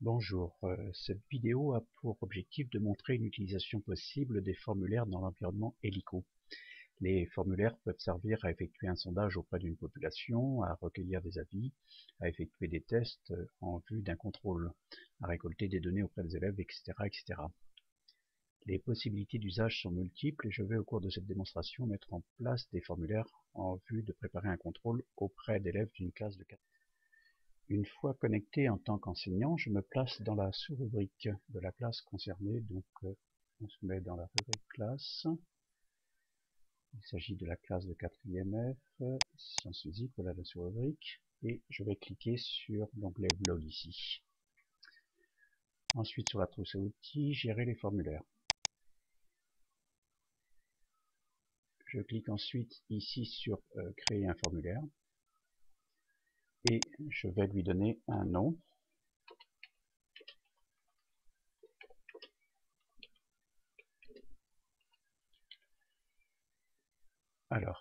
Bonjour, cette vidéo a pour objectif de montrer une utilisation possible des formulaires dans l'environnement Helico. Les formulaires peuvent servir à effectuer un sondage auprès d'une population, à recueillir des avis, à effectuer des tests en vue d'un contrôle, à récolter des données auprès des élèves, etc., etc. Les possibilités d'usage sont multiples et je vais au cours de cette démonstration mettre en place des formulaires en vue de préparer un contrôle auprès d'élèves d'une classe de 4. Une fois connecté en tant qu'enseignant, je me place dans la sous-rubrique de la classe concernée. Donc on se met dans la rubrique classe. Il s'agit de la classe de 4e F, sciences physiques, voilà la sous-rubrique. Et je vais cliquer sur l'onglet blog ici. Ensuite sur la trousse à outils, gérer les formulaires. Je clique ensuite ici sur créer un formulaire. Et je vais lui donner un nom. Alors,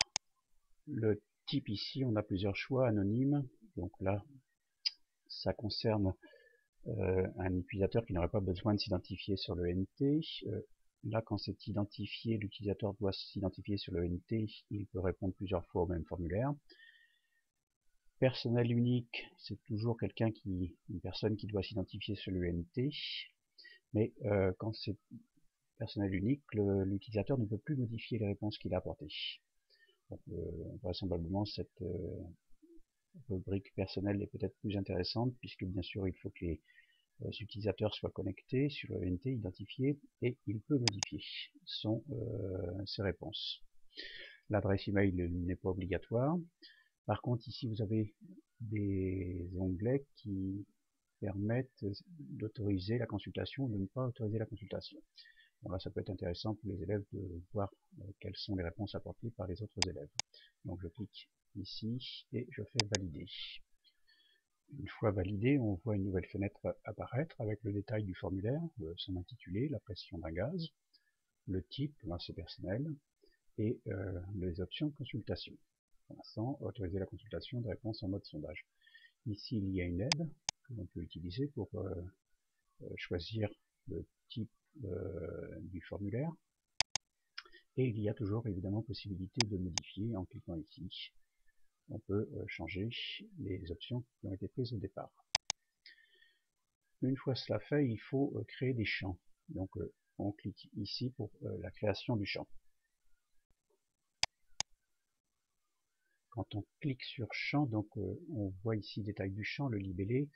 le type ici, on a plusieurs choix, anonyme. Donc là, ça concerne un utilisateur qui n'aurait pas besoin de s'identifier sur le NT. Là, quand c'est identifié, l'utilisateur doit s'identifier sur le NT, il peut répondre plusieurs fois au même formulaire. Personnel unique, c'est toujours une personne qui doit s'identifier sur le NT. Mais quand c'est personnel unique, l'utilisateur ne peut plus modifier les réponses qu'il a apportées. Donc, vraisemblablement, cette rubrique personnelle est peut-être plus intéressante, puisque bien sûr, il faut que les utilisateurs soient connectés sur le NT identifié et il peut modifier ses réponses. L'adresse email n'est pas obligatoire. Par contre, ici, vous avez des onglets qui permettent d'autoriser la consultation ou de ne pas autoriser la consultation. Bon, là, ça peut être intéressant pour les élèves de voir quelles sont les réponses apportées par les autres élèves. Donc, je clique ici et je fais valider. Une fois validé, on voit une nouvelle fenêtre apparaître avec le détail du formulaire, son intitulé, la pression d'un gaz, le type, là c'est personnel, et les options de consultation. Pour l'instant, autoriser la consultation de réponse en mode sondage. Ici, il y a une aide que l'on peut utiliser pour choisir le type du formulaire. Et il y a toujours évidemment possibilité de modifier en cliquant ici. On peut changer les options qui ont été prises au départ. Une fois cela fait, il faut créer des champs. Donc on clique ici pour la création du champ. Quand on clique sur champ, donc on voit ici détail du champ, le libellé,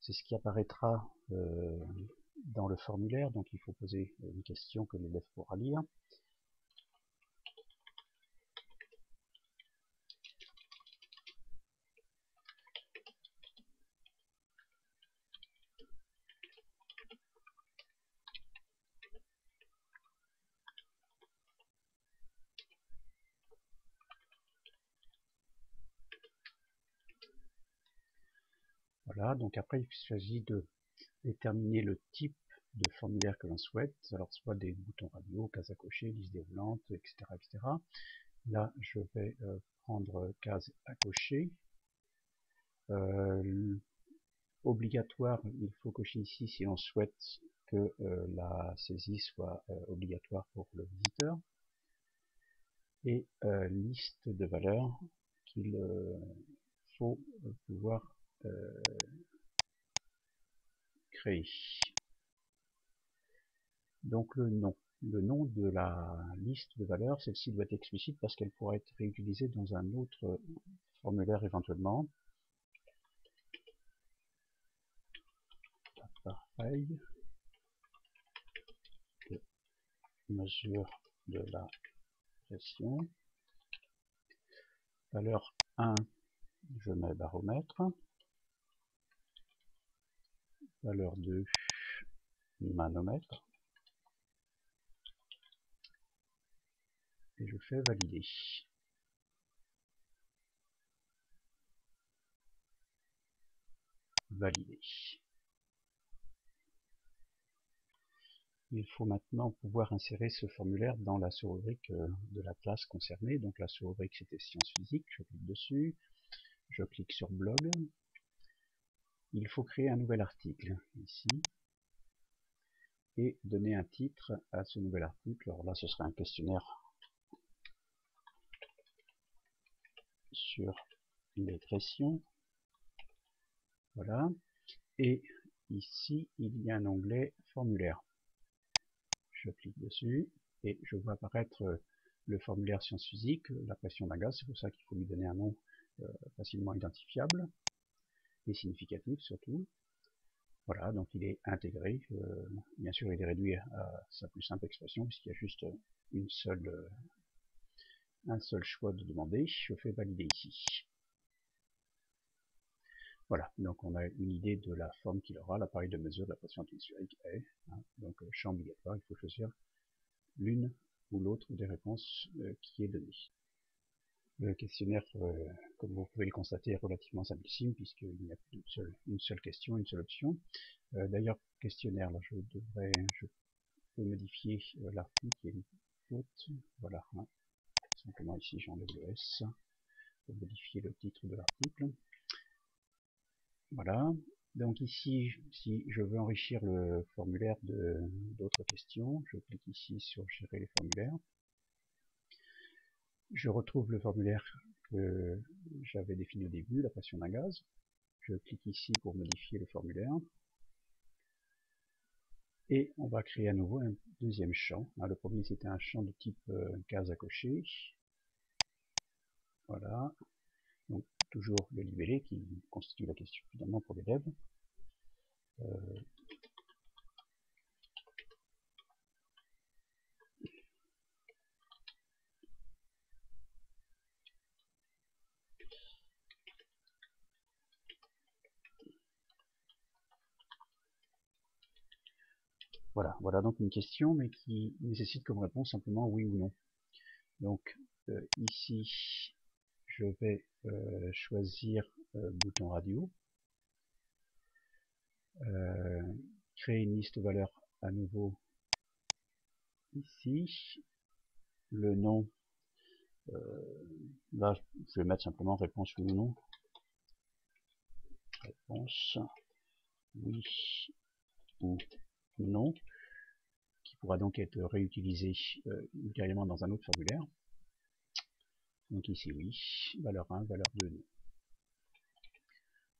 c'est ce qui apparaîtra dans le formulaire, donc il faut poser une question que l'élève pourra lire. Voilà, donc après il s'agit de déterminer le type de formulaire que l'on souhaite, alors soit des boutons radio, cases à cocher, liste déroulante, etc., etc. Là, je vais prendre case à cocher. Obligatoire, il faut cocher ici si on souhaite que la saisie soit obligatoire pour le visiteur. Et liste de valeurs qu'il faut pouvoir créer. Donc le nom de la liste de valeurs, celle-ci doit être explicite parce qu'elle pourra être réutilisée dans un autre formulaire éventuellement. Appareil de mesure de la pression. Valeur 1, je mets baromètre. Valeur 2, manomètre. Et je fais valider. Valider. Il faut maintenant pouvoir insérer ce formulaire dans la sous-rubrique de la classe concernée. Donc la sous-rubrique c'était sciences physiques, je clique dessus, je clique sur blog. il faut créer un nouvel article ici et donner un titre à ce nouvel article. Alors là, ce serait un questionnaire sur les pressions. Voilà. Et ici, il y a un onglet formulaire. Je clique dessus et je vois apparaître le formulaire sciences physiques, la pression d'un gaz. C'est pour ça qu'il faut lui donner un nom facilement identifiable et significatif surtout. Voilà, donc il est intégré. Bien sûr, il est réduit à sa plus simple expression puisqu'il y a juste un seul choix de demander. Je fais valider ici. Voilà, donc on a une idée de la forme qu'il aura. L'appareil de mesure de la pression atmosphérique est, donc champ obligatoire, il faut choisir l'une ou l'autre des réponses qui est donnée. Le questionnaire, comme vous pouvez le constater, est relativement simplissime puisqu'il n'y a qu'une seule question, une seule option. D'ailleurs, questionnaire, là, je peux modifier l'article, il y a une faute, voilà, simplement ici j'enlève le S pour modifier le titre de l'article. Voilà, donc ici, si je veux enrichir le formulaire d'autres questions, je clique ici sur gérer les formulaires. Je retrouve le formulaire que j'avais défini au début, la pression d'un gaz. Je clique ici pour modifier le formulaire. Et on va créer à nouveau un deuxième champ. Le premier c'était un champ de type case à cocher. Voilà. Donc toujours le libellé qui constitue la question évidemment pour l'élève. Voilà donc une question, mais qui nécessite comme réponse simplement oui ou non. Donc ici, je vais choisir bouton radio, créer une liste valeur à nouveau ici, le nom, là je vais mettre simplement réponse oui ou non, réponse oui ou non, qui pourra donc être réutilisé ultérieurement dans un autre formulaire. Donc ici oui, valeur 1, valeur 2 non.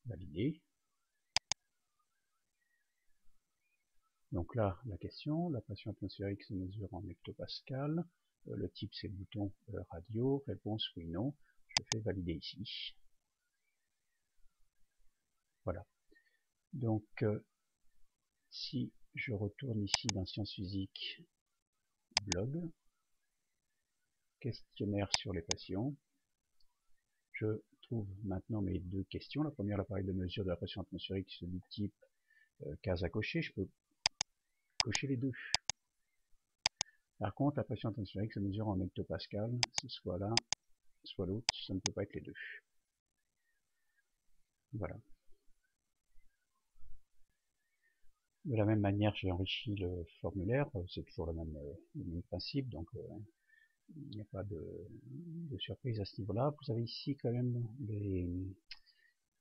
Valider. Donc là, la question, la pression atmosphérique se mesure en hectopascal, le type c'est le bouton radio, réponse oui non, je fais valider ici. Voilà. Donc si je retourne ici dans Sciences Physiques, blog, questionnaire sur les pressions, je trouve maintenant mes deux questions. La première, l'appareil de mesure de la pression atmosphérique, c'est du type case à cocher, je peux cocher les deux. Par contre, la pression atmosphérique se mesure en hectopascal, c'est soit l'un, soit l'autre, ça ne peut pas être les deux. Voilà. De la même manière, j'ai enrichi le formulaire, c'est toujours le même principe, donc il n'y a pas de surprise à ce niveau-là. Vous avez ici quand même les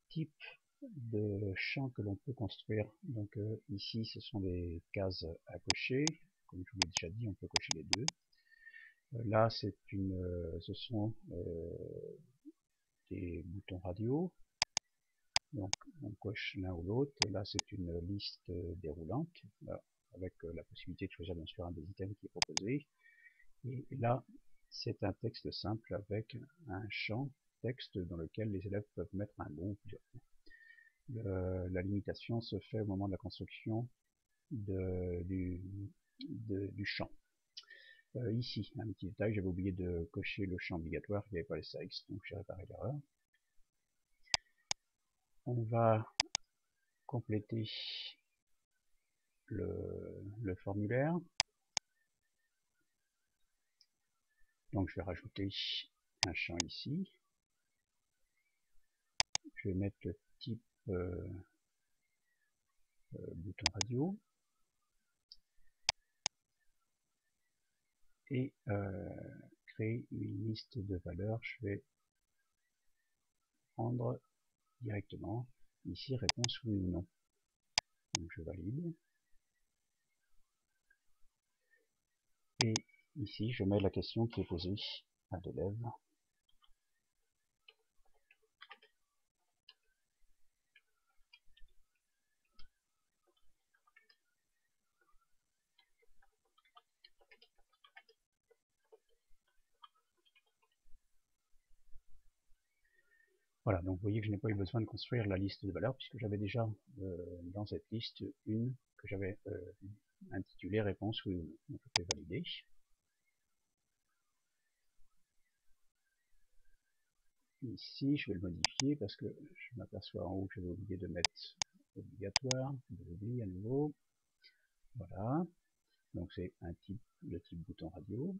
types de champs que l'on peut construire. Donc ici, ce sont des cases à cocher. Comme je vous l'ai déjà dit, on peut cocher les deux. Là, ce sont des boutons radio. Donc on coche l'un ou l'autre. Là, c'est une liste déroulante, là, avec la possibilité de choisir bien sûr un des items qui est proposé. Et là, c'est un texte simple avec un champ texte dans lequel les élèves peuvent mettre un bon ou plusieurs points. La limitation se fait au moment de la construction du champ. Ici, un petit détail, j'avais oublié de cocher le champ obligatoire, il n'y avait pas les SAX, donc j'ai réparé l'erreur. On va compléter le formulaire. Donc je vais rajouter un champ ici. Je vais mettre le type bouton radio. Et créer une liste de valeurs. Je vais prendre directement ici réponse oui ou non. Donc je valide. Et ici je mets la question qui est posée à l'élève. Voilà, donc vous voyez que je n'ai pas eu besoin de construire la liste de valeurs puisque j'avais déjà dans cette liste une que j'avais intitulée réponse oui ou non. Donc je fais valider. Ici, je vais le modifier parce que je m'aperçois en haut que j'avais oublié de mettre obligatoire. Je l'oublie à nouveau. Voilà. Donc c'est un type, le type bouton radio.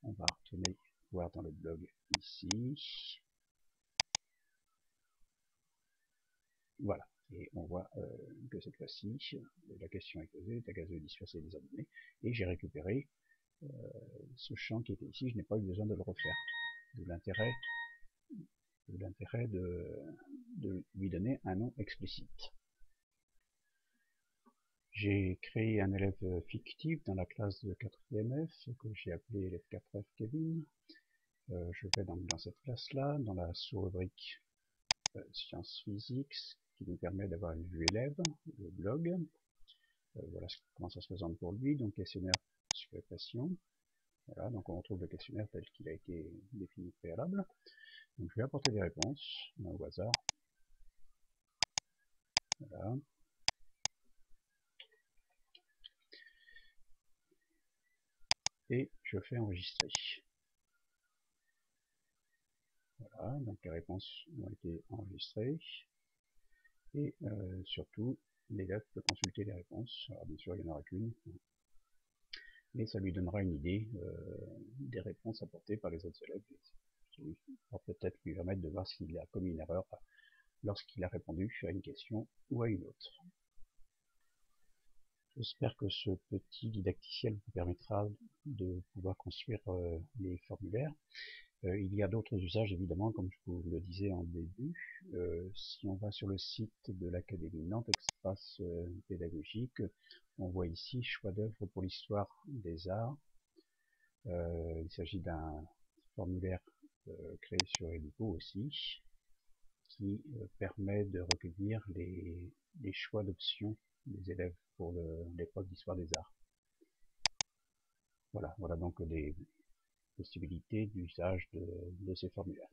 On va retourner voir dans le blog ici. Voilà. Et on voit que cette fois-ci, la question est posée, ta gazeux dispersé des abonnés, et j'ai récupéré ce champ qui était ici, je n'ai pas eu besoin de le refaire. D'où l'intérêt de lui donner un nom explicite. J'ai créé un élève fictif dans la classe de 4e F que j'ai appelé élève 4F Kevin. Je vais donc dans cette classe-là, dans la sous-rubrique sciences physiques, qui nous permet d'avoir une vue élève, le blog. Voilà comment ça se présente pour lui, donc questionnaire sur pression. Voilà, donc on retrouve le questionnaire tel qu'il a été défini au préalable. Donc je vais apporter des réponses au hasard. Voilà. Et je fais enregistrer. Voilà, donc les réponses ont été enregistrées. Et surtout, l'élève peut consulter les réponses. Alors bien sûr, il n'y en aura qu'une, mais ça lui donnera une idée des réponses apportées par les autres élèves, qui va peut-être lui permettre de voir s'il a commis une erreur lorsqu'il a répondu à une question ou à une autre. J'espère que ce petit didacticiel vous permettra de pouvoir construire les formulaires. Il y a d'autres usages évidemment, comme je vous le disais en début. Si on va sur le site de l'Académie Nantes Espace Pédagogique, on voit ici choix d'œuvres pour l'histoire des arts. Il s'agit d'un formulaire créé sur Educo aussi, qui permet de recueillir les choix d'options des élèves pour l'épreuve d'histoire des arts. Voilà donc des possibilités d'usage de ces formulaires.